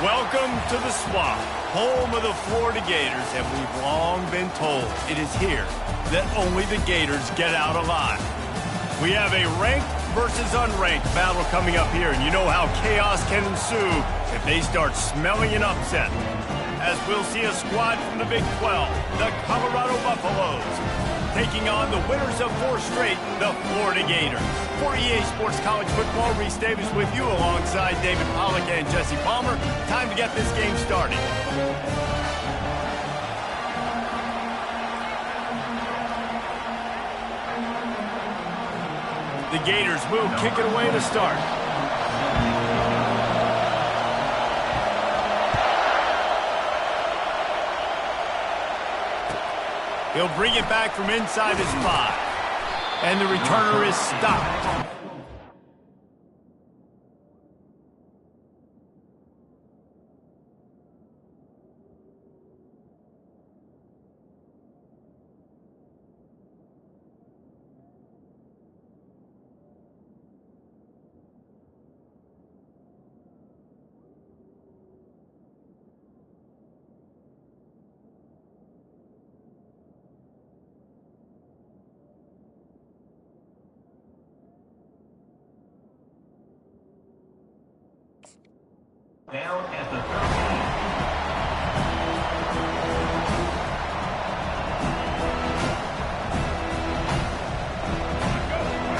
Welcome to the Swamp, home of the Florida Gators, and we've long been told it is here that only the Gators get out alive. We have a ranked versus unranked battle coming up here, and you know how chaos can ensue if they start smelling an upset. As we'll see a squad from the Big 12, the Colorado Buffaloes, taking on the winners of 4 straight, the Florida Gators. For EA Sports College Football, Reese Davis with you alongside David Pollack and Jesse Palmer. Time to get this game started. The Gators will kick it away to start. He'll bring it back from inside his 5. And the returner is stopped. Down at the 13.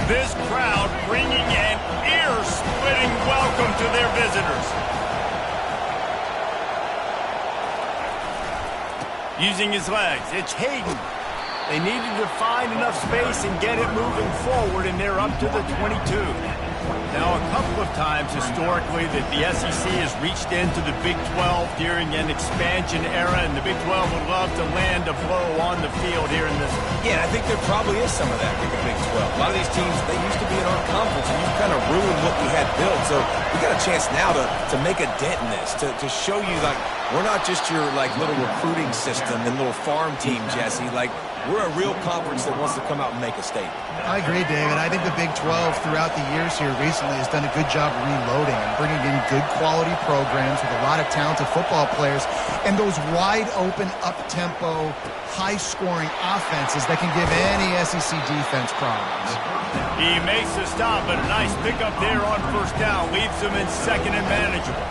This crowd bringing an ear-splitting welcome to their visitors. Using his legs, it's Hayden. They needed to find enough space and get it moving forward, and they're up to the 22. Now, a couple of times historically that the SEC has reached into the Big 12 during an expansion era, and the Big 12 would love to land a blow on the field here in this one. Yeah, I think there probably is some of that with the Big 12. A lot of these teams, they used to be in our conference, and you kind of ruined what we had built. So we got a chance now to make a dent in this, to show you, like, we're not just your, like, little recruiting system and little farm team, Jesse. Like, we're a real conference that wants to come out and make a statement. I agree, David. I think the Big 12 throughout the years here recently has done a good job reloading and bringing in good quality programs with a lot of talented football players and those wide open, up-tempo, high-scoring offenses that can give any SEC defense problems. He makes the stop, but a nice pickup there on first down. Leaves him in second and manageable.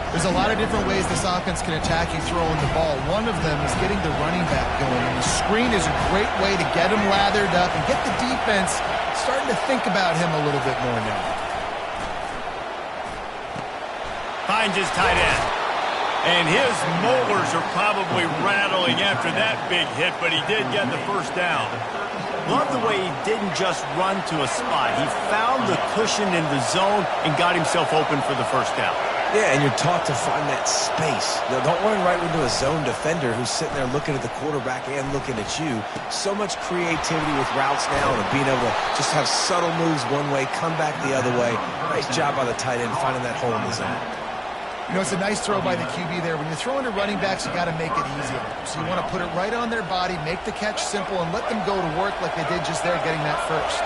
There's a lot of different ways this offense can attack you throwing the ball. One of them is getting the running back going. And the screen is a great way to get him lathered up and get the defense starting to think about him a little bit more now. Finds his tight end. And his molars are probably rattling after that big hit, but he did get the first down. Love the way he didn't just run to a spot. He found the cushion in the zone and got himself open for the first down. Yeah, and you're taught to find that space. Now, don't run right into a zone defender who's sitting there looking at the quarterback and looking at you. So much creativity with routes now and being able to just have subtle moves one way, come back the other way. Nice job by the tight end finding that hole in the zone. You know, it's a nice throw by the QB there. When you're throwing to running backs, you got to make it easy on them. So you want to put it right on their body, make the catch simple, and let them go to work like they did just there getting that first.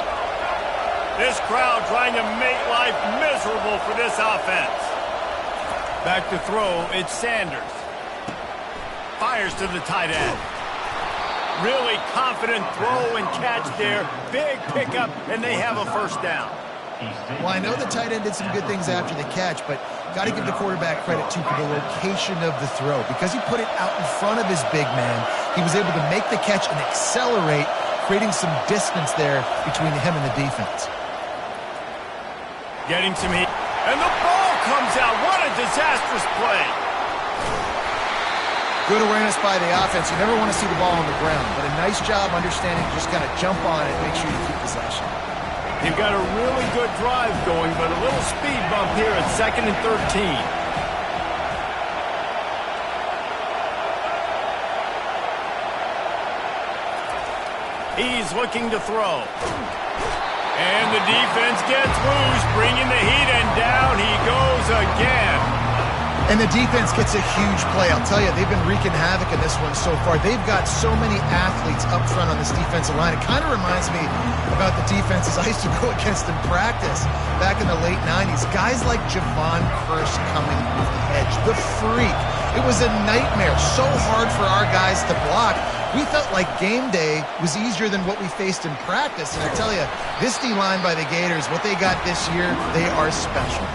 This crowd trying to make life miserable for this offense. Back to throw, it's Sanders. Fires to the tight end. Really confident throw and catch there. Big pickup, and they have a first down. Well, I know the tight end did some good things after the catch, but got to give the quarterback credit, too, for the location of the throw. Because he put it out in front of his big man, he was able to make the catch and accelerate, creating some distance there between him and the defense. Getting some heat. And the ball comes out. What a disastrous play. Good awareness by the offense. You never want to see the ball on the ground, but a nice job understanding to just kind of jump on it, make sure you keep possession. They've got a really good drive going, but a little speed bump here at 2nd and 13. He's looking to throw. And the defense gets loose, bringing the heat, and down he goes again. And the defense gets a huge play. I'll tell you, they've been wreaking havoc in this one so far. They've got so many athletes up front on this defensive line. It kind of reminds me about the defenses I used to go against in practice back in the late 90s. Guys like Javon Curse coming off the edge, the freak. It was a nightmare. So hard for our guys to block. We felt like game day was easier than what we faced in practice. And I tell you, this D-line by the Gators, what they got this year, they are special.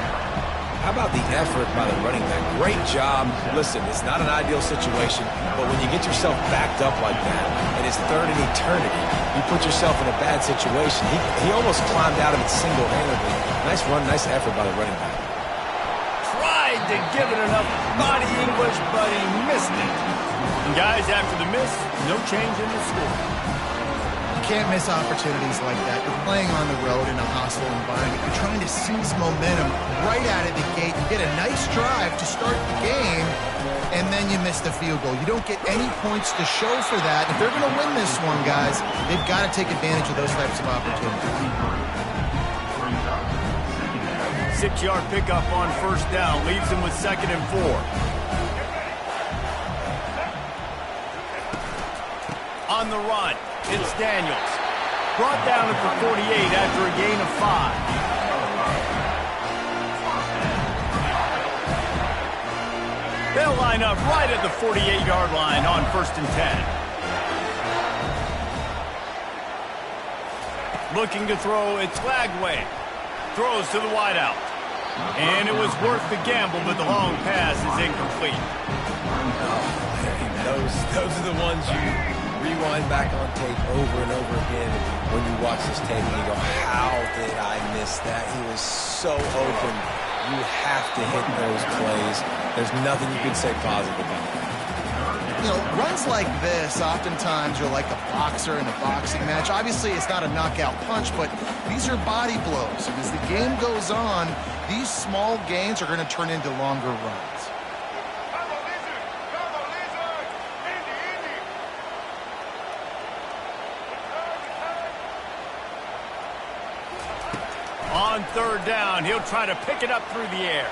How about the effort by the running back? Great job. Listen, it's not an ideal situation, but when you get yourself backed up like that, and it's third in eternity, you put yourself in a bad situation. He almost climbed out of it single-handedly. Nice run, nice effort by the running back. Tried to give it enough body English, but he missed it. And guys, after the miss, no change in the score. Can't miss opportunities like that. You're playing on the road in a hostile environment. You're trying to seize momentum right out of the gate. You get a nice drive to start the game, and then you miss the field goal. You don't get any points to show for that. If they're going to win this one, guys, they've got to take advantage of those types of opportunities. 6-yard pickup on first down leaves him with 2nd and 4. On the run, it's Daniels. Brought down at the 48 after a gain of 5. They'll line up right at the 48-yard line on 1st and 10. Looking to throw, it's Lagway. Throws to the wideout. And it was worth the gamble, but the long pass is incomplete. Those are the ones you rewind back on tape over and over again when you watch this tape and you go, how did I miss that? He was so open. You have to hit those plays. There's nothing you can say positive about that. You know, runs like this, oftentimes you're like a boxer in a boxing match. Obviously, it's not a knockout punch, but these are body blows. And as the game goes on, these small gains are going to turn into longer runs. On 3rd down, he'll try to pick it up through the air.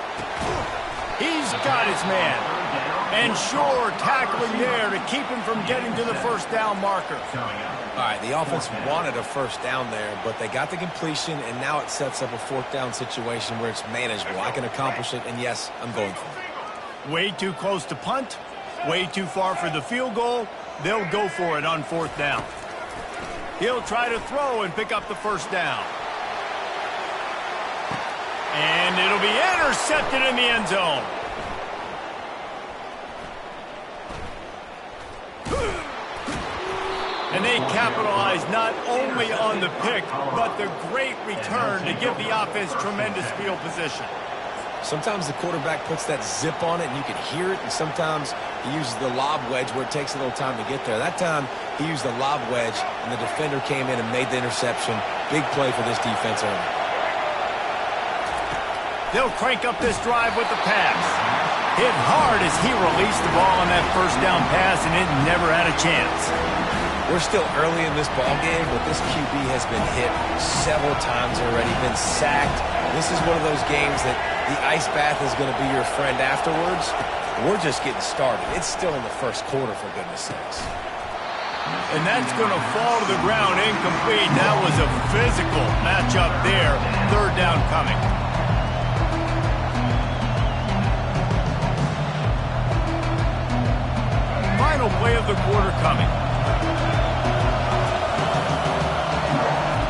He's got his man. And Shore tackling there to keep him from getting to the first down marker. All right, the offense wanted a first down there, but they got the completion, and now it sets up a 4th down situation where it's manageable. I can accomplish it, and yes, I'm going for it. Way too close to punt. Way too far for the field goal. They'll go for it on 4th down. He'll try to throw and pick up the first down. And it'll be intercepted in the end zone. And they capitalize not only on the pick, but the great return to give the offense tremendous field position. Sometimes the quarterback puts that zip on it and you can hear it, and sometimes he uses the lob wedge where it takes a little time to get there. That time he used the lob wedge and the defender came in and made the interception. Big play for this defense early. They'll crank up this drive with the pass. Hit hard as he released the ball on that first down pass, and it never had a chance. We're still early in this ballgame, but this QB has been hit several times already, been sacked. This is one of those games that the ice bath is going to be your friend afterwards. We're just getting started. It's still in the first quarter, for goodness sakes. And that's going to fall to the ground incomplete. That was a physical matchup there. 3rd down coming. Final play of the quarter coming.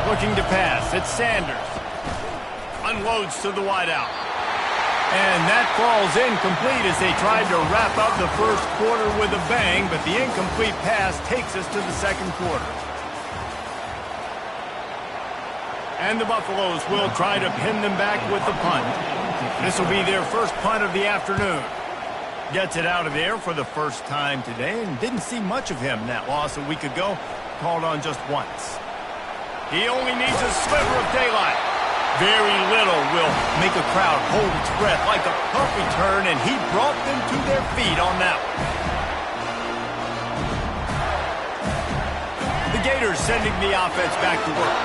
Looking to pass. It's Sanders. Unloads to the wideout. And that falls incomplete as they tried to wrap up the first quarter with a bang, but the incomplete pass takes us to the 2nd quarter. And the Buffaloes will try to pin them back with the punt. This will be their first punt of the afternoon. Gets it out of there for the first time today and didn't see much of him. That loss a week ago, called on just once. He only needs a sliver of daylight. Very little will make a crowd hold its breath like a punt return, and he brought them to their feet on that one. The Gators sending the offense back to work.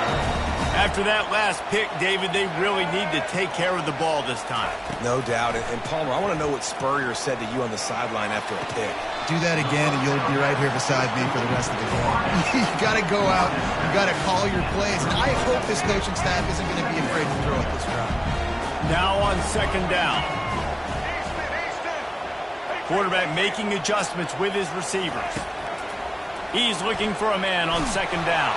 After that last pick, David, they really need to take care of the ball this time. No doubt. And Palmer, I want to know what Spurrier said to you on the sideline after a pick. Do that again, and you'll be right here beside me for the rest of the game. You got to go out. You got to call your plays. And I hope this coaching staff isn't going to be afraid to throw at this drive. Now on second down. Quarterback making adjustments with his receivers. He's looking for a man on second down.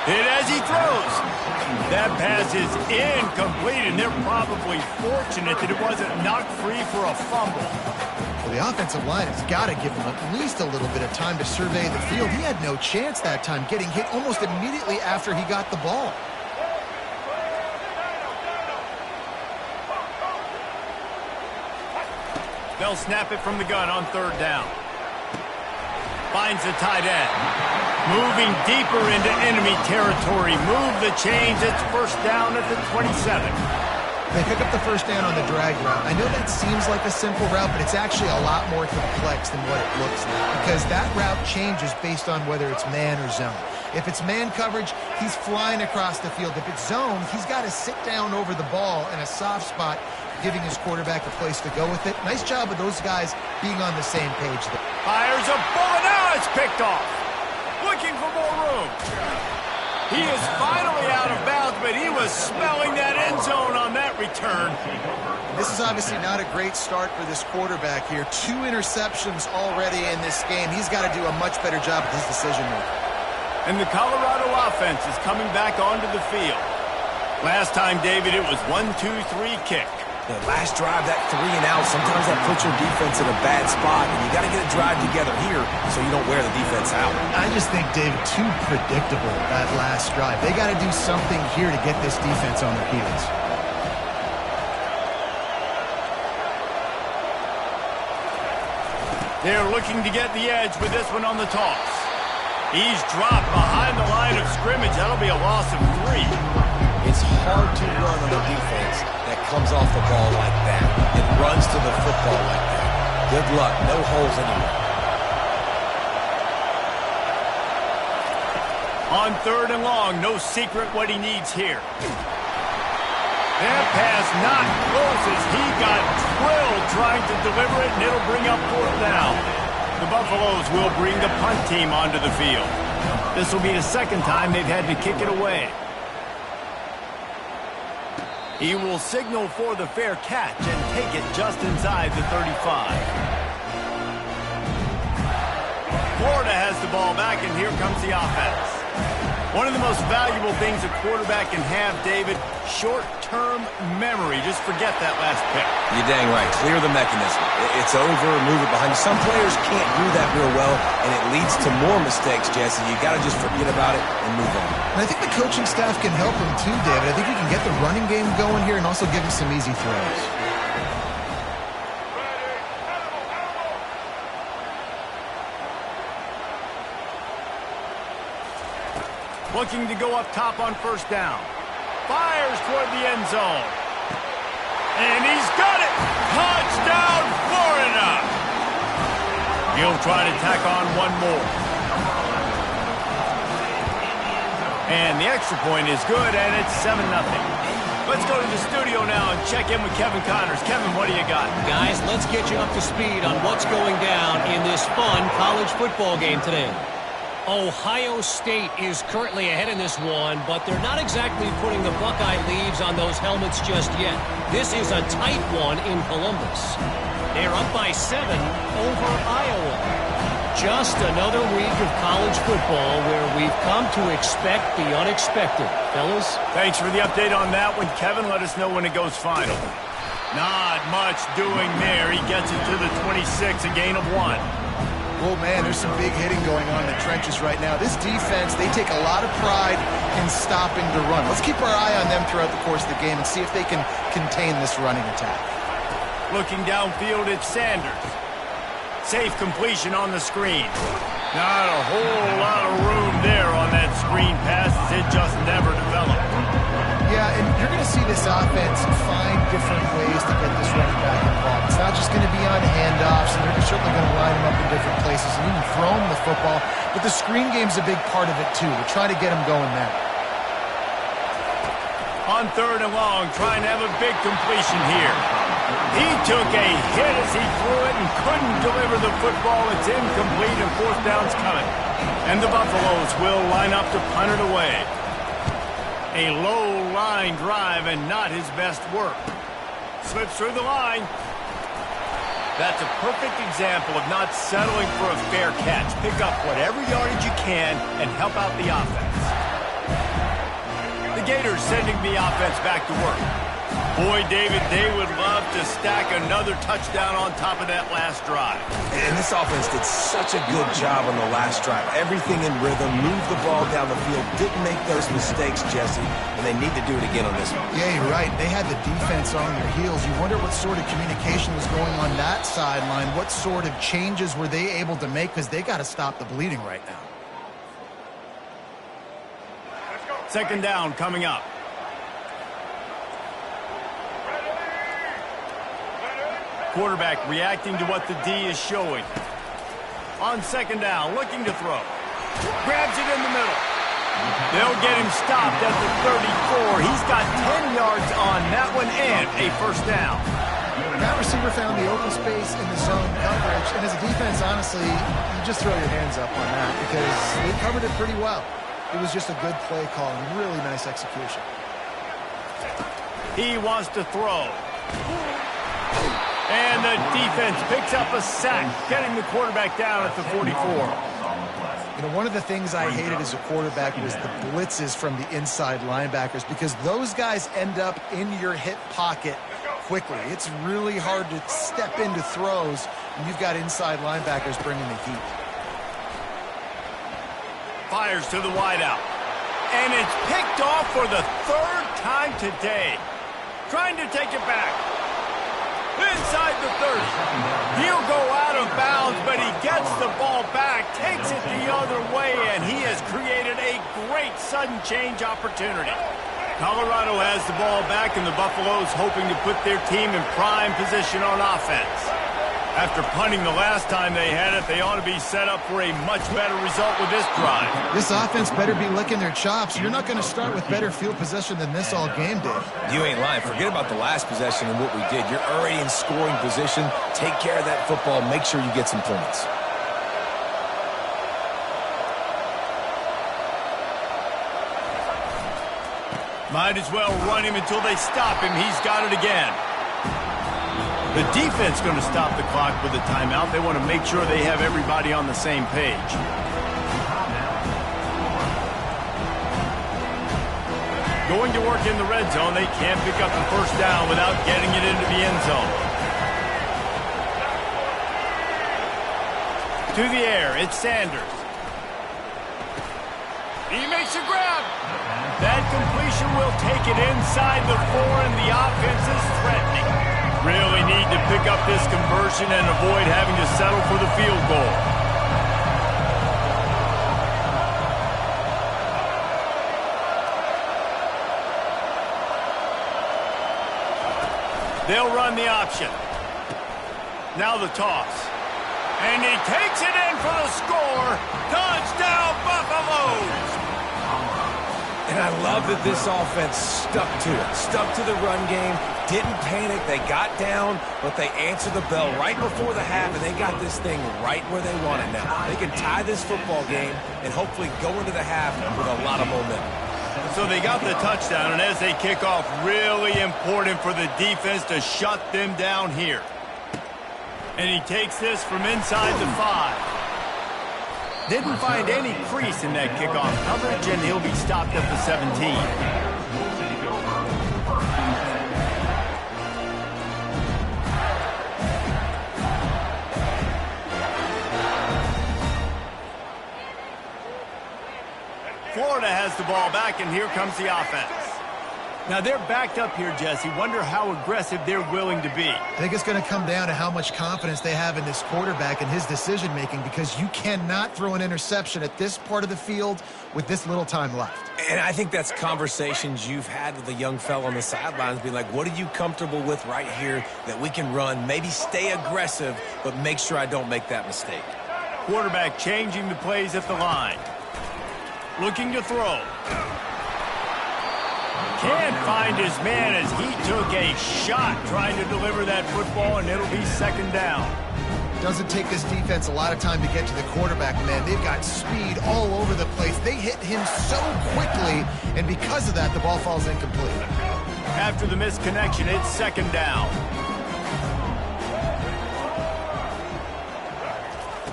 Hit as he throws. That pass is incomplete, and they're probably fortunate that it wasn't knocked free for a fumble. Well, the offensive line has got to give him at least a little bit of time to survey the field. He had no chance that time, getting hit almost immediately after he got the ball. They'll snap it from the gun on third down. Finds the tight end. Moving deeper into enemy territory. Move the chains. It's first down at the 27. They pick up the first down on the drag route. I know that seems like a simple route, but it's actually a lot more complex than what it looks like, because that route changes based on whether it's man or zone. If it's man coverage, he's flying across the field. If it's zone, he's got to sit down over the ball in a soft spot, giving his quarterback a place to go with it. Nice job of those guys being on the same page there. Fires a bullet. Now it's picked off. Looking for more room. He is finally out of bounds, but he was smelling that end zone on that return. This is obviously not a great start for this quarterback here. 2 interceptions already in this game. He's got to do a much better job with his decision-making. And the Colorado offense is coming back onto the field. Last time, David, it was 1-2-3 kick. The last drive, that 3 and out, sometimes that puts your defense in a bad spot, and you got to get a drive together here so you don't wear the defense out. I just think, David, too predictable, that last drive. They got to do something here to get this defense on their heels. They're looking to get the edge with this one on the toss. He's dropped behind the line of scrimmage. That'll be a loss of 3. It's hard to run on a defense that comes off the ball like that and runs to the football like that. Good luck. No holes anywhere. On third and long, no secret what he needs here. That pass not close as he got drilled trying to deliver it, and it'll bring up fourth down. The Buffaloes will bring the punt team onto the field. This will be the second time they've had to kick it away. He will signal for the fair catch and take it just inside the 35. Florida has the ball back, and here comes the offense. One of the most valuable things a quarterback can have, David, short-term memory. Just forget that last pick. You're dang right. Clear the mechanism. It's over, move it behind you. Some players can't do that real well, and it leads to more mistakes, Jesse. You got to just forget about it and move on. And I think the coaching staff can help him too, David. I think he can get the running game going here and also give him some easy throws. Looking to go up top on first down. Fires toward the end zone. And he's got it! Touchdown, Florida! He'll try to tack on one more. And the extra point is good, and it's 7-0. Let's go to the studio now and check in with Kevin Connors. Kevin, what do you got? Guys, let's get you up to speed on what's going down in this fun college football game today. Ohio State is currently ahead in this one, but they're not exactly putting the Buckeye leaves on those helmets just yet. This is a tight one in Columbus. They're up by 7 over Iowa. Just another week of college football where we've come to expect the unexpected. Fellas? Thanks for the update on that one, Kevin. Let us know when it goes final. Not much doing there. He gets it to the 26, a gain of 1. Oh, man, there's some big hitting going on in the trenches right now. This defense, they take a lot of pride in stopping the run. Let's keep our eye on them throughout the course of the game and see if they can contain this running attack. Looking downfield, it's Sanders. Safe completion on the screen. Not a whole lot of room there on that screen pass as it just never developed. Yeah, and you're going to see this offense find different ways to get this running back involved. It's not just going to be on handoffs, and they're certainly going to line him up in different places and even throw him the football. But the screen game's a big part of it, too. We're trying to get him going now. On 3rd and long, trying to have a big completion here. He took a hit as he threw it and couldn't deliver the football. It's incomplete and 4th down's coming. And the Buffaloes will line up to punt it away. A low line drive and not his best work. Slips through the line. That's a perfect example of not settling for a fair catch. Pick up whatever yardage you can and help out the offense. The Gators sending the offense back to work. Boy, David, they would love to stack another touchdown on top of that last drive. And this offense did such a good job on the last drive. Everything in rhythm, moved the ball down the field, didn't make those mistakes, Jesse, and they need to do it again on this one. Yeah, you're right. They had the defense on their heels. You wonder what sort of communication was going on that sideline. What sort of changes were they able to make, because they got to stop the bleeding right now. 2nd down coming up. Quarterback reacting to what the D is showing. On 2nd down, looking to throw. Grabs it in the middle. They'll get him stopped at the 34. He's got 10 yards on that one and a 1st down. That receiver found the open space in the zone coverage, and as a defense, honestly, you just throw your hands up on that because they covered it pretty well. It was just a good play call and really nice execution. He wants to throw. And the defense picks up a sack, getting the quarterback down at the 44. You know, one of the things I hated as a quarterback was the blitzes from the inside linebackers, because those guys end up in your hip pocket quickly. It's really hard to step into throws when you've got inside linebackers bringing the heat. Fires to the wideout. And it's picked off for the 3rd time today. Trying to take it back. Inside the 30. He'll go out of bounds, but he gets the ball back, takes it the other way, and he has created a great sudden change opportunity. Colorado has the ball back, and the Buffaloes hoping to put their team in prime position on offense. After punting the last time they had it, they ought to be set up for a much better result with this drive. This offense better be licking their chops. You're not going to start with better field possession than this all game did. You ain't lying. Forget about the last possession and what we did. You're already in scoring position. Take care of that football. Make sure you get some points. Might as well run him until they stop him. He's got it again. The defense going to stop the clock with a timeout. They want to make sure they have everybody on the same page. Going to work in the red zone. They can't pick up the 1st down without getting it into the end zone. To the air, it's Sanders. He makes a grab. That completion will take it inside the 4, and the offense is threatening. Really need to pick up this conversion and avoid having to settle for the field goal. They'll run the option. Now the toss. And he takes it in for the score. Touchdown, Buffaloes! And I love that this offense stuck to it. Stuck to the run game. Didn't panic. They got down, but they answered the bell right before the half, and they got this thing right where they want it now. They can tie this football game and hopefully go into the half with a lot of momentum. So they got the touchdown, and as they kick off, really important for the defense to shut them down here. And he takes this from inside the 5. Didn't find any crease in that kickoff coverage, and he'll be stopped at the 17. Florida has the ball back, and here comes the offense. Now, they're backed up here, Jesse. Wonder how aggressive they're willing to be. I think it's going to come down to how much confidence they have in this quarterback and his decision-making, because you cannot throw an interception at this part of the field with this little time left. And I think that's conversations you've had with a young fella on the sidelines, be like, what are you comfortable with right here that we can run? Maybe stay aggressive, but make sure I don't make that mistake. Quarterback changing the plays at the line. Looking to throw. Can't find his man as he took a shot trying to deliver that football, and it'll be second down. Doesn't take this defense a lot of time to get to the quarterback, man. They've got speed all over the place. They hit him so quickly, and because of that, the ball falls incomplete. After the missed connection, it's second down.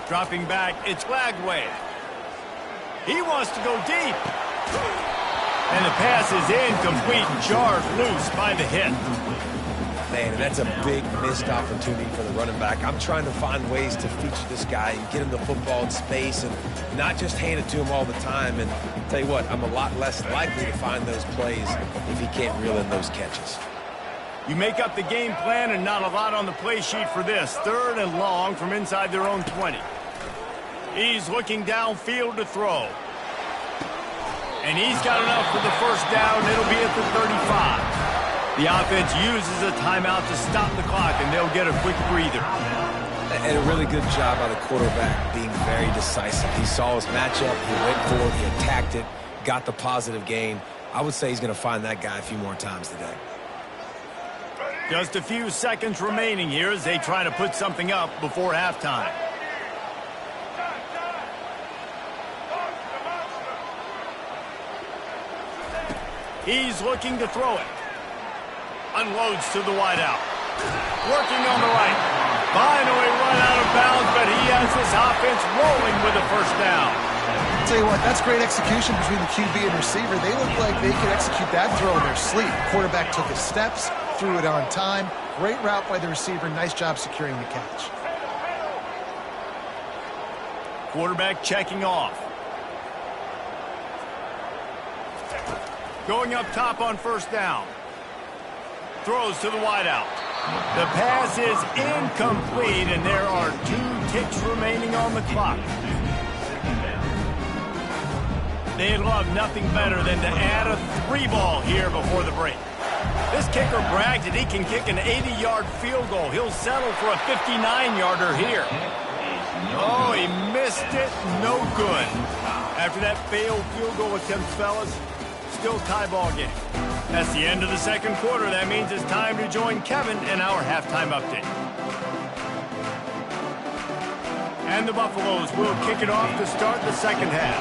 Dropping back, it's Lagway. He wants to go deep. And the pass is incomplete, jarred loose by the hit. Man, that's a big missed opportunity for the running back. I'm trying to find ways to feature this guy and get him the football in space and not just hand it to him all the time. And I'll tell you what, I'm a lot less likely to find those plays if he can't reel in those catches. You make up the game plan and not a lot on the play sheet for this. Third and long from inside their own 20. He's looking downfield to throw. And he's got enough for the first down. It'll be at the 35. The offense uses a timeout to stop the clock, and they'll get a quick breather. And a really good job by the quarterback being very decisive. He saw his matchup, he went for it, he attacked it, got the positive gain. I would say he's going to find that guy a few more times today. Just a few seconds remaining here as they try to put something up before halftime. He's looking to throw it. Unloads to the wideout. Working on the right. Finally run out of bounds, but he has this offense rolling with a first down. I'll tell you what, that's great execution between the QB and receiver. They look like they could execute that throw in their sleep. Quarterback took his steps, threw it on time. Great route by the receiver. Nice job securing the catch. Quarterback checking off. Going up top on first down. Throws to the wideout. The pass is incomplete, and there are 2 ticks remaining on the clock. They'd love nothing better than to add a 3-ball here before the break. This kicker brags that he can kick an 80-yard field goal. He'll settle for a 59-yarder here. Oh, he missed it. No good. After that failed field goal attempt, fellas, still tie ball game. That's the end of the second quarter. That means it's time to join Kevin in our halftime update. And the Buffaloes will kick it off to start the second half.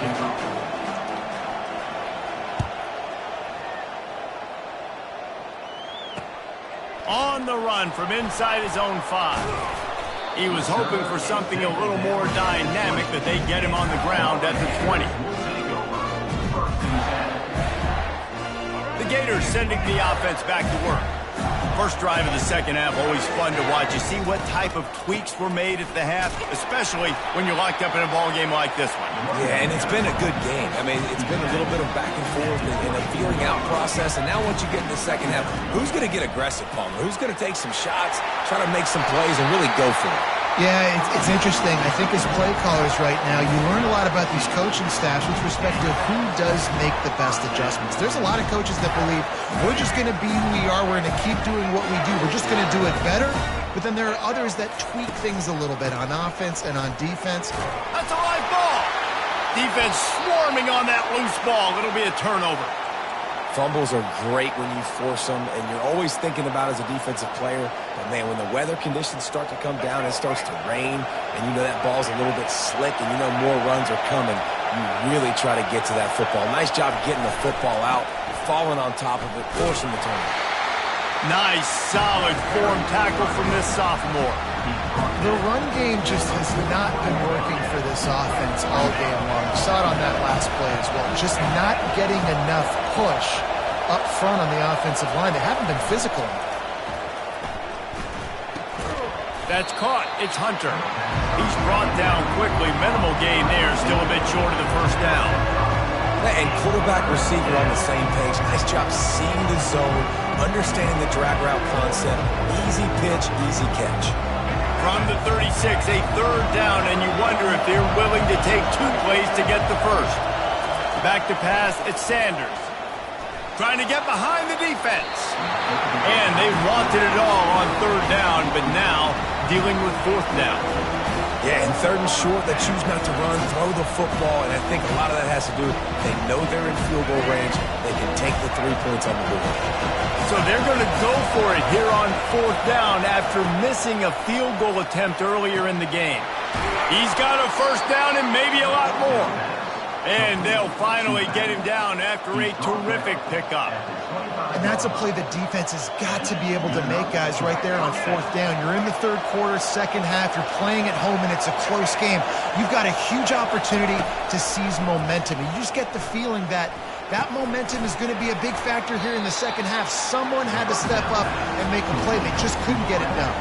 On the run from inside his own 5. He was hoping for something a little more dynamic, that they get him on the ground at the 20. The Gators sending the offense back to work. First drive of the second half, always fun to watch. You see what type of tweaks were made at the half, especially when you're locked up in a ball game like this one. Yeah, and it's been a good game. I mean, it's been a little bit of back and forth and a feeling out process. And now once you get in the second half, who's going to get aggressive, Palmer? Who's going to take some shots, try to make some plays, and really go for it? Yeah, it's interesting. I think as play callers right now, you learn a lot about these coaching staffs with respect to who does make the best adjustments. There's a lot of coaches that believe we're just going to be who we are. We're going to keep doing what we do. We're just going to do it better. But then there are others that tweak things a little bit on offense and on defense. That's a live ball. Defense swarming on that loose ball. It'll be a turnover. Fumbles are great when you force them, and you're always thinking about it as a defensive player. But, man, when the weather conditions start to come down, it starts to rain, and you know that ball's a little bit slick, and you know more runs are coming. You really try to get to that football. Nice job getting the football out, falling on top of it, forcing the turnover. Nice, solid form tackle from this sophomore. The run game just has not been working for this offense all game long. We saw it on that last play as well. Just not getting enough push up front on the offensive line. They haven't been physical enough. That's caught. It's Hunter. He's brought down quickly. Minimal gain there. Still a bit short of the first down. And quarterback receiver on the same page. Nice job seeing the zone, understanding the drag route concept. Easy pitch, easy catch. From the 36, a third down, and you wonder if they're willing to take 2 plays to get the first. Back to pass, it's Sanders. Trying to get behind the defense. And they wanted it all on third down, but now dealing with fourth down. Yeah, and third and short, they choose not to run, throw the football, and I think a lot of that has to do with they know they're in field goal range. They can take the 3 points on the board. So they're going to go for it here on 4th down after missing a field goal attempt earlier in the game. He's got a first down and maybe a lot more. And they'll finally get him down after a terrific pickup. And that's a play the defense has got to be able to make, guys, right there on 4th down. You're in the 3rd quarter, 2nd half. You're playing at home, and it's a close game. You've got a huge opportunity to seize momentum. And you just get the feeling that that momentum is going to be a big factor here in the 2nd half. Someone had to step up and make a play. They just couldn't get it done.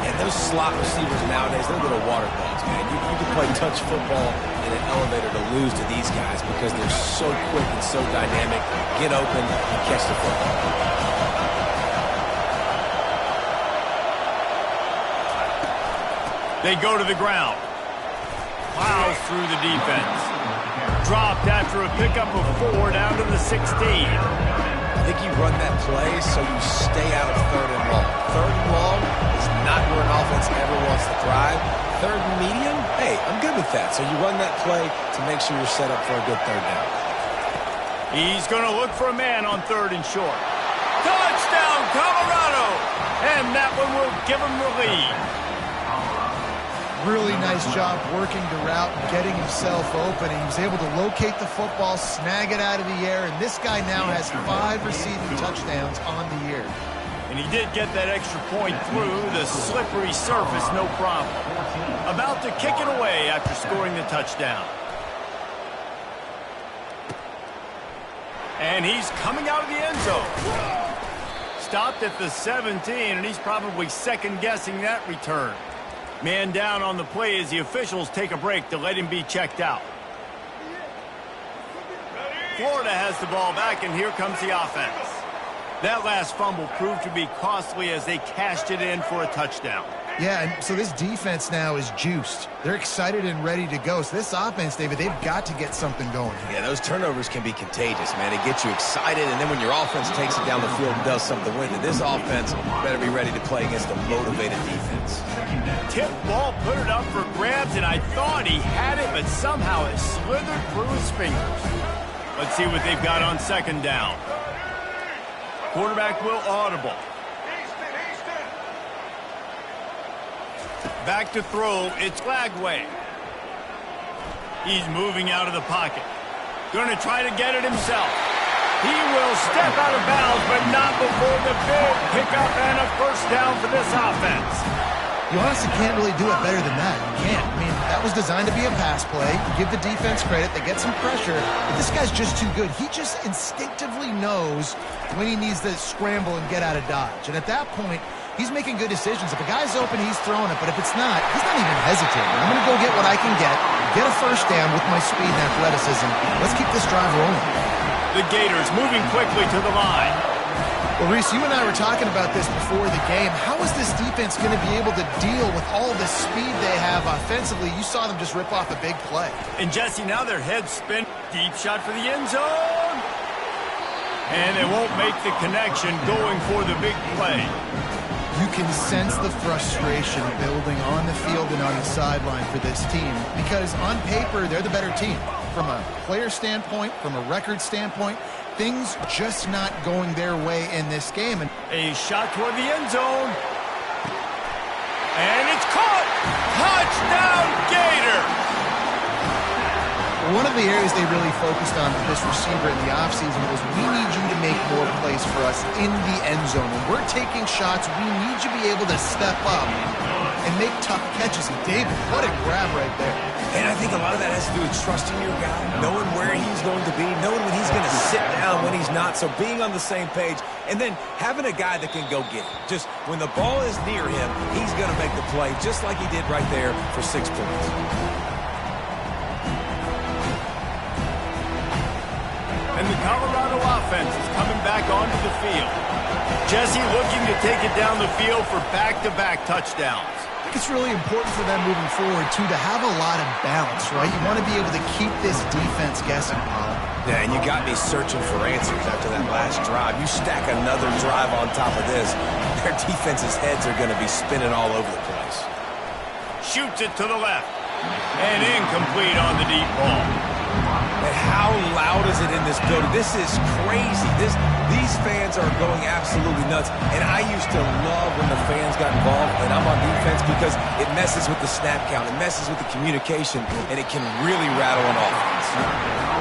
And those slot receivers nowadays, they're little water bugs, man. You can play touch football in an elevator to lose to these guys because they're so quick and so dynamic. Get open and catch the football. They go to the ground. Plows through the defense. Dropped after a pickup of 4 down to the 16. I think you run that play so you stay out of 3rd and long. 3rd and long is not where an offense ever wants to thrive. 3rd and medium, hey, I'm good with that. So you run that play to make sure you're set up for a good 3rd down. He's going to look for a man on 3rd and short. Touchdown, Colorado! And that one will give him the lead. Really nice job working the route, getting himself open. He was able to locate the football, snag it out of the air, and this guy now has 5 receiving touchdowns on the year. And he did get that extra point through the slippery surface, no problem. About to kick it away after scoring the touchdown. And he's coming out of the end zone. Stopped at the 17, and he's probably second-guessing that return. Man down on the play as the officials take a break to let him be checked out. Florida has the ball back, and here comes the offense. That last fumble proved to be costly as they cashed it in for a touchdown. Yeah, and so this defense now is juiced. They're excited and ready to go. So this offense, David, they've got to get something going. Yeah, those turnovers can be contagious, man. It gets you excited, and then when your offense takes it down the field and does something with it, this offense better be ready to play against a motivated defense. Tip ball, put it up for grabs, and I thought he had it, but somehow it slithered through his fingers. Let's see what they've got on 2nd down. Quarterback will audible. Back to throw, it's Lagway. He's moving out of the pocket. Going to try to get it himself. He will step out of bounds, but not before the big pickup and a first down for this offense. You honestly can't really do it better than that. You can't. I mean, that was designed to be a pass play. Give the defense credit. They get some pressure. But this guy's just too good. He just instinctively knows when he needs to scramble and get out of dodge. And at that point, he's making good decisions. If a guy's open, he's throwing it. But if it's not, he's not even hesitating. I'm going to go get what I can get a first down with my speed and athleticism. Let's keep this drive rolling. The Gators moving quickly to the line. Well, Reese, you and I were talking about this before the game. How is this defense going to be able to deal with all the speed they have offensively? You saw them just rip off a big play. And Jesse, now their heads spin. Deep shot for the end zone. And they won't make the connection going for the big play. You can sense the frustration building on the field and on the sideline for this team because on paper, they're the better team. From a player standpoint, from a record standpoint, things just not going their way in this game. And a shot toward the end zone. And it's caught! Touchdown, Gator! One of the areas they really focused on with this receiver in the offseason was we need you to make more plays for us in the end zone. When we're taking shots, we need you to be able to step up and make tough catches. And David, what a grab right there. And I think a lot of that has to do with trusting your guy, knowing where he's going to be, knowing when he's going to sit down, when he's not. So being on the same page, and then having a guy that can go get it. Just when the ball is near him, he's going to make the play, just like he did right there for 6 points. And the Colorado offense is coming back onto the field. Jesse looking to take it down the field for back-to-back touchdowns. I think it's really important for them moving forward, too, to have a lot of balance, right? You want to be able to keep this defense guessing, Paul. Yeah, and you got me searching for answers after that last drive. You stack another drive on top of this, their defense's heads are going to be spinning all over the place. Shoots it to the left. And incomplete on the deep ball. And how loud is it in this building? This is crazy. These fans are going absolutely nuts. And I used to love when the fans got involved, and I'm on defense, because it messes with the snap count. It messes with the communication, and it can really rattle an offense.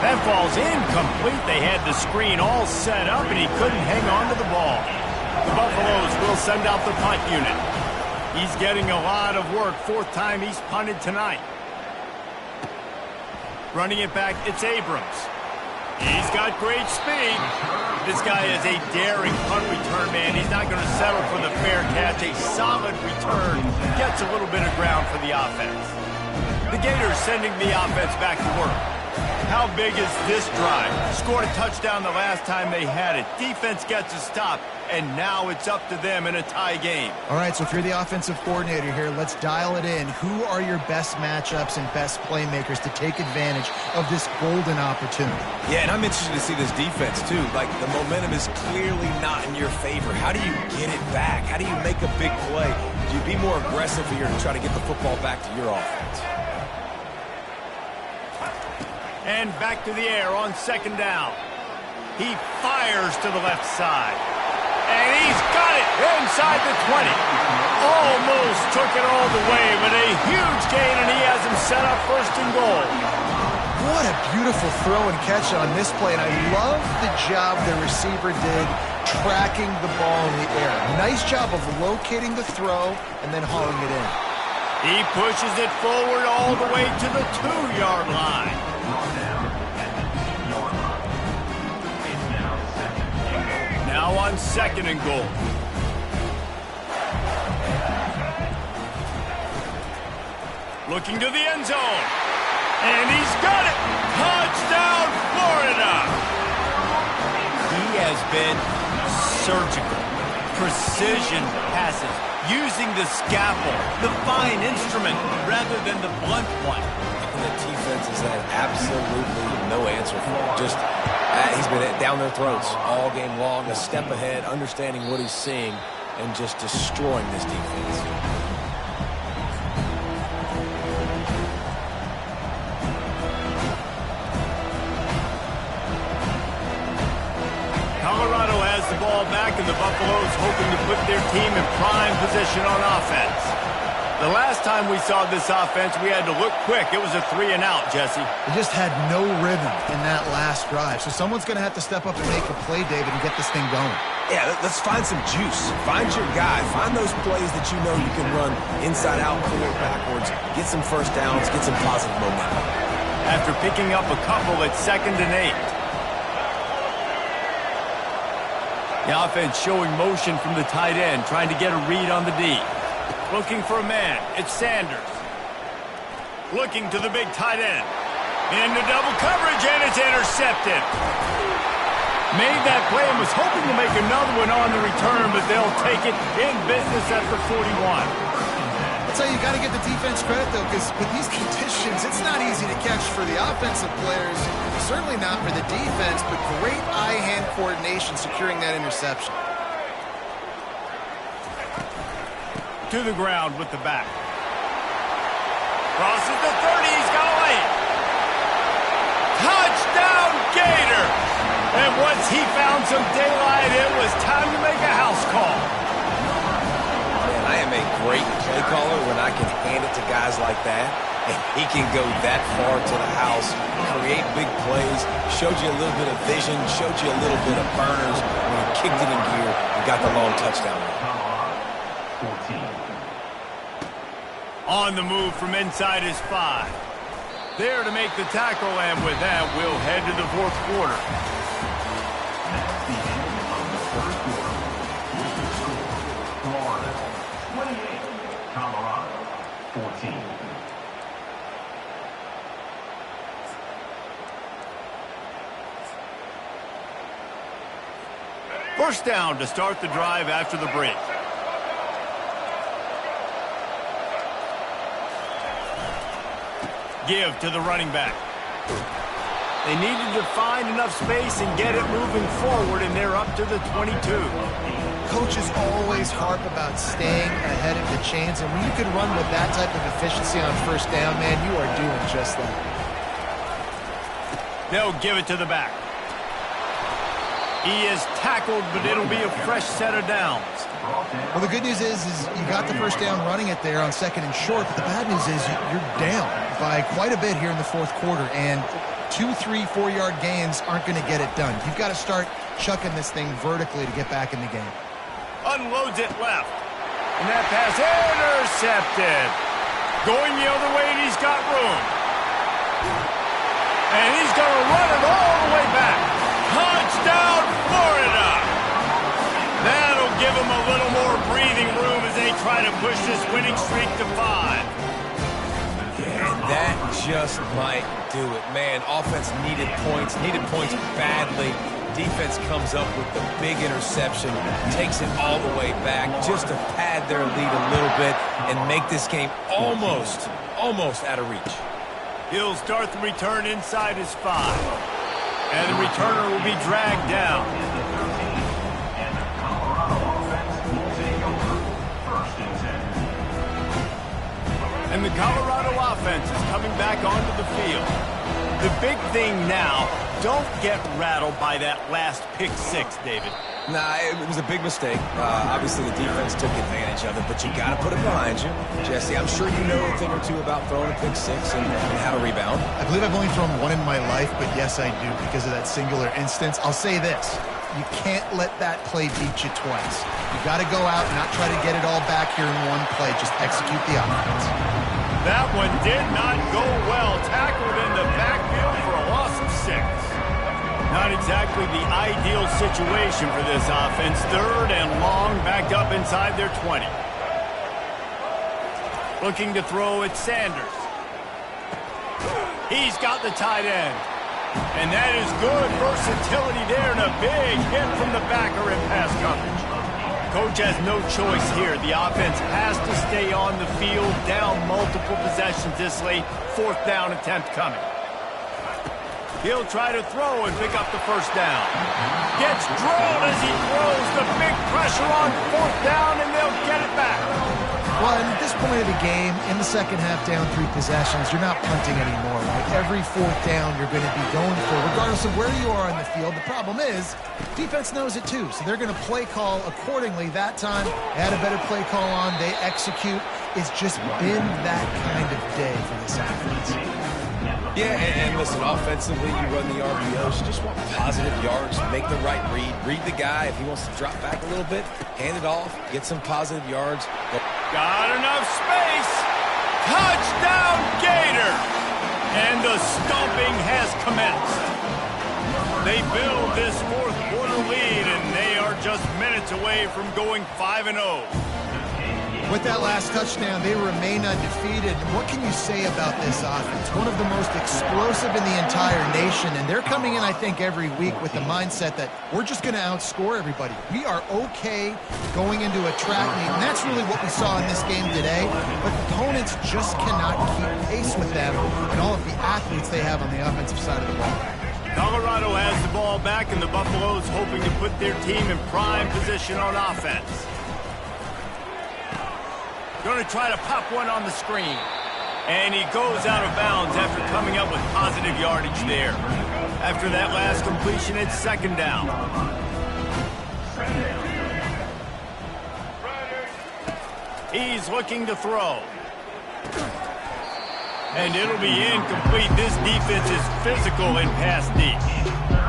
That ball's incomplete. They had the screen all set up, and he couldn't hang on to the ball. The Buffaloes will send out the punt unit. He's getting a lot of work. Fourth time he's punted tonight. Running it back, it's Abrams. He's got great speed. This guy is a daring punt return man. He's not going to settle for the fair catch. A solid return. Gets a little bit of ground for the offense. The Gators sending the offense back to work. How big is this drive? Scored a touchdown the last time they had it. Defense gets a stop, and now it's up to them in a tie game. All right, so if you're the offensive coordinator here, let's dial it in. Who are your best matchups and best playmakers to take advantage of this golden opportunity? Yeah, and I'm interested to see this defense, too. Like, the momentum is clearly not in your favor. How do you get it back? How do you make a big play? Do you be more aggressive here to try to get the football back to your offense? And back to the air on second down. He fires to the left side. And he's got it inside the 20. Almost took it all the way, but a huge gain, and he has him set up first and goal. What a beautiful throw and catch on this play, and I love the job the receiver did tracking the ball in the air. Nice job of locating the throw and then hauling it in. He pushes it forward all the way to the 2-yard line. Now on second and goal. Looking to the end zone. And he's got it! Touchdown, Florida! He has been surgical. Precision passes. Using the scalpel, the fine instrument, rather than the blunt one. And the defense has had absolutely no answer for him. Just, he's been down their throats all game long, a step ahead, understanding what he's seeing, and just destroying this defense. Colorado has the ball back, and the Buffaloes hoping to put their team in prime position on offense. The last time we saw this offense, we had to look quick. It was a 3-and-out, Jesse. They just had no rhythm in that last drive. So someone's going to have to step up and make a play, David, and get this thing going. Yeah, let's find some juice. Find your guy. Find those plays that you know you can run inside out, forward, backwards. Get some first downs. Get some positive momentum. After picking up a couple at 2nd and 8. The offense showing motion from the tight end, trying to get a read on the D. Looking for a man. It's Sanders. Looking to the big tight end. Into double coverage, and it's intercepted. Made that play and was hoping to make another one on the return, but they'll take it in business at the 41. I'll tell you, you got to give the defense credit, though, because with these conditions, it's not easy to catch for the offensive players. Certainly not for the defense, but great eye-hand coordination securing that interception. To the ground with the back. Crosses the 30. He's got a lane. Touchdown, Gator! And once he found some daylight, it was time to make a house call. Man, I am a great play caller when I can hand it to guys like that. And he can go that far to the house, create big plays, showed you a little bit of vision, showed you a little bit of burners when he kicked it in gear and got the long touchdown. 14. On the move from inside his 5. There to make the tackle, and with that, we'll head to the 4th quarter. That's the end of the first quarter. With the score, Florida 28, Colorado 14. First down to start the drive after the break. Give to the running back. They needed to find enough space and get it moving forward, and they're up to the 22. coaches always harp about staying ahead of the chains, and when you can run with that type of efficiency on first down, man, you are doing just that. They'll give it to the back. He is tackled, but it'll be a fresh set of downs. Well, the good news is you got the first down running it there on 2nd and short, but the bad news is you're down by quite a bit here in the 4th quarter, and 2, 3, 4-yard gains aren't going to get it done. You've got to start chucking this thing vertically to get back in the game. Unloads it left. And that pass intercepted. Going the other way, and he's got room. And he's going to run it all the way back. Touchdown, Florida! That'll give him a little more breathing room as they try to push this winning streak to 5. That just might do it. Man, offense needed points badly. Defense comes up with the big interception, takes it all the way back just to pad their lead a little bit and make this game almost out of reach. He'll start the return inside his 5. And the returner will be dragged down. And the Colorado offense will take over 1st and 10. And the Colorado offense is coming back onto the field. The big thing now, don't get rattled by that last pick 6, David. Nah, it was a big mistake. Obviously, the defense took advantage of it, but you got to put it behind you. Jesse, I'm sure you know a thing or two about throwing a pick 6 and how to rebound. I believe I've only thrown one in my life, but yes, I do because of that singular instance. I'll say this. You can't let that play beat you twice. You got to go out and not try to get it all back here in one play. Just execute the offense. That one did not go well. Tackled in the backfield for a loss of 6. Not exactly the ideal situation for this offense. 3rd and long, backed up inside their 20. Looking to throw at Sanders. He's got the tight end. And that is good versatility there and a big hit from the backer in pass coverage. Coach has no choice here. The offense has to stay on the field, down multiple possessions this late. 4th down attempt coming. He'll try to throw and pick up the first down. Gets drilled as he throws. The big pressure on 4th down, and they'll get it back. Well, and at this point of the game, in the second half, down 3 possessions, you're not punting anymore, right? Every 4th down you're going to be going for, regardless of where you are on the field. The problem is, defense knows it too, so they're going to play call accordingly. That time, they had a better play call on. They execute. It's just been that kind of day for this offense. Yeah, and listen, offensively, you run the RPOs. You just want positive yards, make the right read. Read the guy. If he wants to drop back a little bit, hand it off, get some positive yards. Got enough space. Touchdown, Gator! And the stomping has commenced. They build this 4th quarter lead, and they are just minutes away from going 5-0. With that last touchdown, they remain undefeated. What can you say about this offense? One of the most explosive in the entire nation, and they're coming in, I think, every week with the mindset that we're just going to outscore everybody. We are okay going into a track meet, and that's really what we saw in this game today. But opponents just cannot keep pace with them and all of the athletes they have on the offensive side of the ball. Colorado has the ball back, and the Buffaloes hoping to put their team in prime position on offense. Going to try to pop one on the screen. And he goes out of bounds after coming up with positive yardage there. After that last completion, it's 2nd down. He's looking to throw. And it'll be incomplete. This defense is physical in pass deep.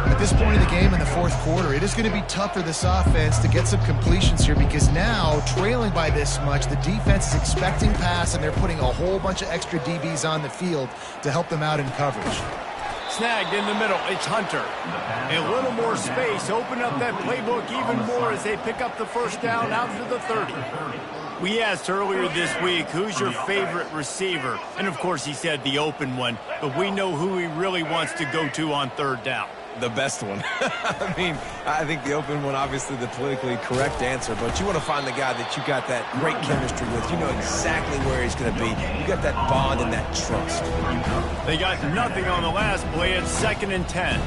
At this point in the game in the 4th quarter, it is going to be tough for this offense to get some completions here because now, trailing by this much, the defense is expecting pass, and they're putting a whole bunch of extra DBs on the field to help them out in coverage. Snagged in the middle. It's Hunter. A little more space. Open up that playbook even more as they pick up the first down out to the 30. We asked earlier this week, who's your favorite receiver? And, of course, he said the open one. But we know who he really wants to go to on 3rd down. The best one. I mean, I think the open one, obviously the politically correct answer, but you want to find the guy that you got that great chemistry with. You know exactly where he's going to be. You got that bond and that trust. They got nothing on the last play. It's 2nd and 10.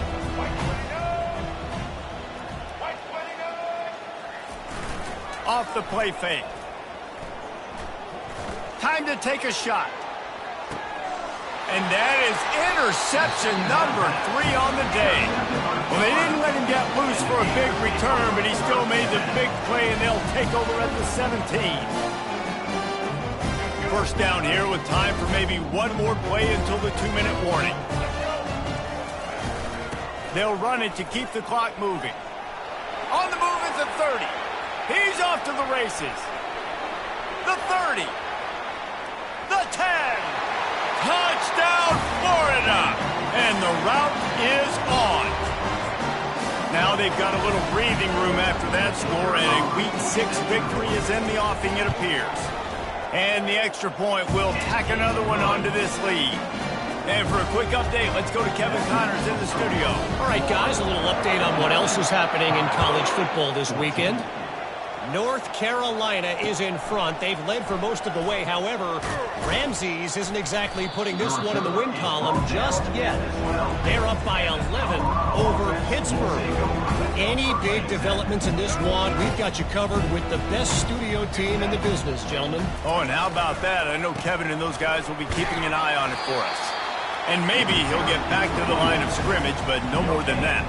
Off the play fake. Time to take a shot. And that is interception number 3 on the day. Well, they didn't let him get loose for a big return, but he still made the big play, and they'll take over at the 17. First down here with time for maybe one more play until the 2-minute warning. They'll run it to keep the clock moving. On the move is the 30. He's off to the races. The 30. The 10. Touchdown, Florida! And the route is on. Now they've got a little breathing room after that score, and a Week 6 victory is in the offing, it appears. And the extra point will tack another one onto this lead. And for a quick update, let's go to Kevin Connors in the studio. All right, guys, a little update on what else is happening in college football this weekend. North Carolina is in front. They've led for most of the way. However, Ramses isn't exactly putting this one in the win column just yet. They're up by 11 over Pittsburgh. Any big developments in this one, we've got you covered with the best studio team in the business, gentlemen. Oh, and how about that? I know Kevin and those guys will be keeping an eye on it for us. And maybe he'll get back to the line of scrimmage, but no more than that.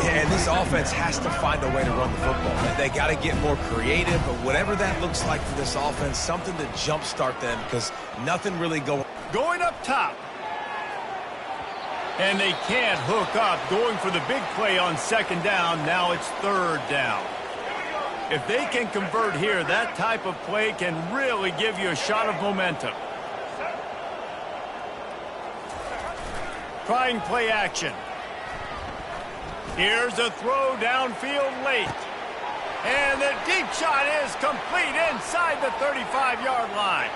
Yeah, and this offense has to find a way to run the football. They got to get more creative, but whatever that looks like for this offense, something to jumpstart them because nothing really going up top. And they can't hook up. Going for the big play on second down. Now it's third down. If they can convert here, that type of play can really give you a shot of momentum. Trying play action. Here's a throw downfield late. And the deep shot is complete inside the 35-yard line.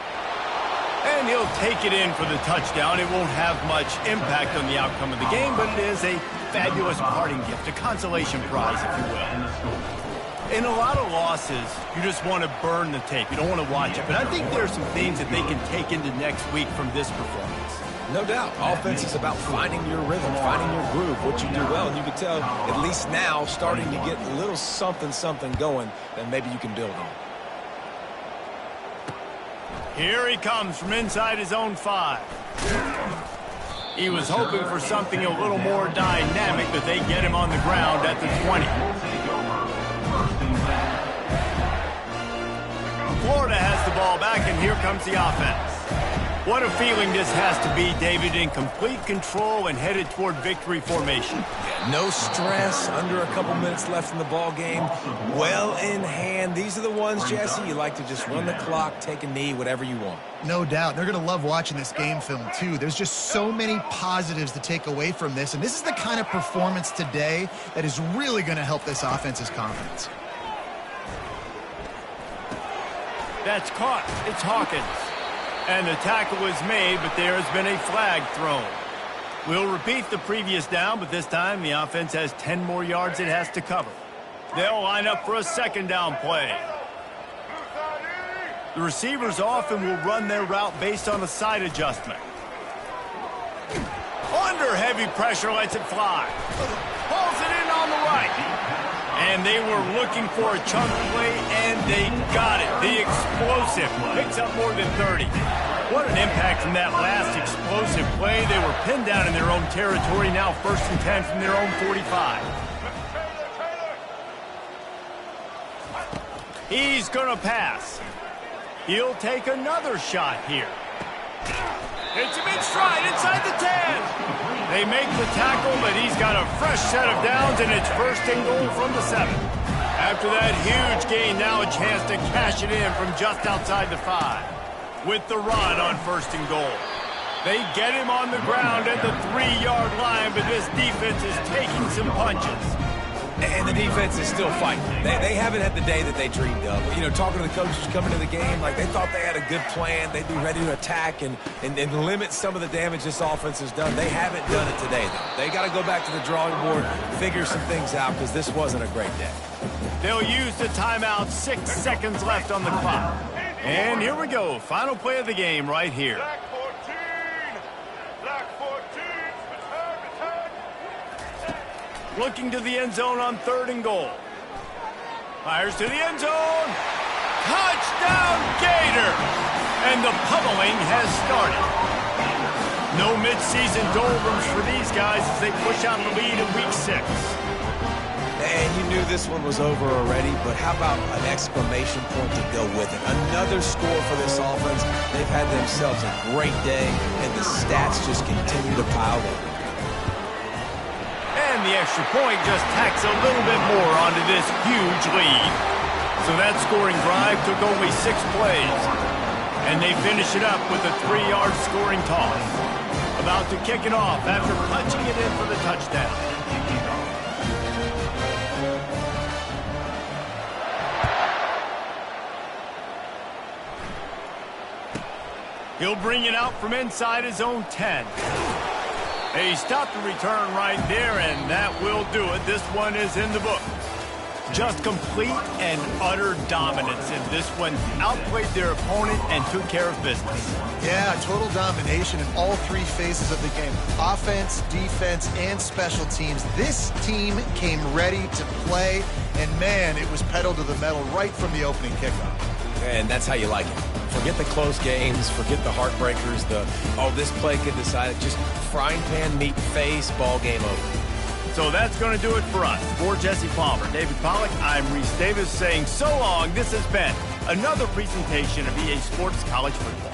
And he'll take it in for the touchdown. It won't have much impact on the outcome of the game, but it is a fabulous parting gift, a consolation prize, if you will. In a lot of losses, you just want to burn the tape. You don't want to watch it. But I think there are some things that they can take into next week from this performance. No doubt. Offense is about finding your rhythm, finding your groove, what you do well. And you can tell, at least now, starting to get a little something going that maybe you can build on. Here he comes from inside his own 5. He was hoping for something a little more dynamic, but they get him on the ground at the 20. Florida has the ball back, and here comes the offense. What a feeling this has to be, David, in complete control and headed toward victory formation. Yeah, no stress, under a couple minutes left in the ball game, well in hand. These are the ones, Jesse, you like to just run the clock, take a knee, whatever you want. No doubt. They're going to love watching this game film, too. There's just so many positives to take away from this, and this is the kind of performance today that is really going to help this offense's confidence. That's caught. It's Hawkins. And the tackle was made, but there has been a flag thrown. We'll repeat the previous down, but this time the offense has 10 more yards it has to cover. They'll line up for a second down play. The receivers often will run their route based on a side adjustment. Under heavy pressure, lets it fly. Pulls it in on the right. And they were looking for a chunk play, and they got it. The explosive picks up more than 30. What an impact from that last explosive play. They were pinned down in their own territory, now 1st and 10 from their own 45. He's going to pass. He'll take another shot here. Hits him in stride inside the 10. They make the tackle, but he's got a fresh set of downs, and it's 1st and goal from the 7. After that huge gain, now a chance to cash it in from just outside the 5. With the run on 1st and goal. They get him on the ground at the 3-yard line, but this defense is taking some punches. And the defense is still fighting. They haven't had the day that they dreamed of. You know, talking to the coaches coming to the game, like they thought they had a good plan. They'd be ready to attack and limit some of the damage this offense has done. They haven't done it today, though. They got to go back to the drawing board, figure some things out, because this wasn't a great day. They'll use the timeout. 6 seconds left on the clock. And here we go. Final play of the game right here. Looking to the end zone on 3rd and goal. Fires to the end zone. Touchdown, Gator! And the pummeling has started. No midseason doldrums for these guys as they push out the lead in Week 6. And you knew this one was over already, but how about an exclamation point to go with it? Another score for this offense. They've had themselves a great day, and the stats just continue to pile in. And the extra point just tacks a little bit more onto this huge lead. So that scoring drive took only 6 plays. And they finish it up with a 3-yard scoring toss. About to kick it off after punching it in for the touchdown. He'll bring it out from inside his own 10. He stopped the return right there, and that will do it. This one is in the book. Just complete and utter dominance in this one. Outplayed their opponent and took care of business. Yeah, total domination in all 3 phases of the game. Offense, defense, and special teams. This team came ready to play, and man, it was pedal to the metal right from the opening kickoff. And that's how you like it. Forget the close games, forget the heartbreakers, this play could decide it. Just frying pan, meat, face, ball game over. So that's going to do it for us. For Jesse Palmer, David Pollack, I'm Reese Davis saying so long. This has been another presentation of EA Sports College Football.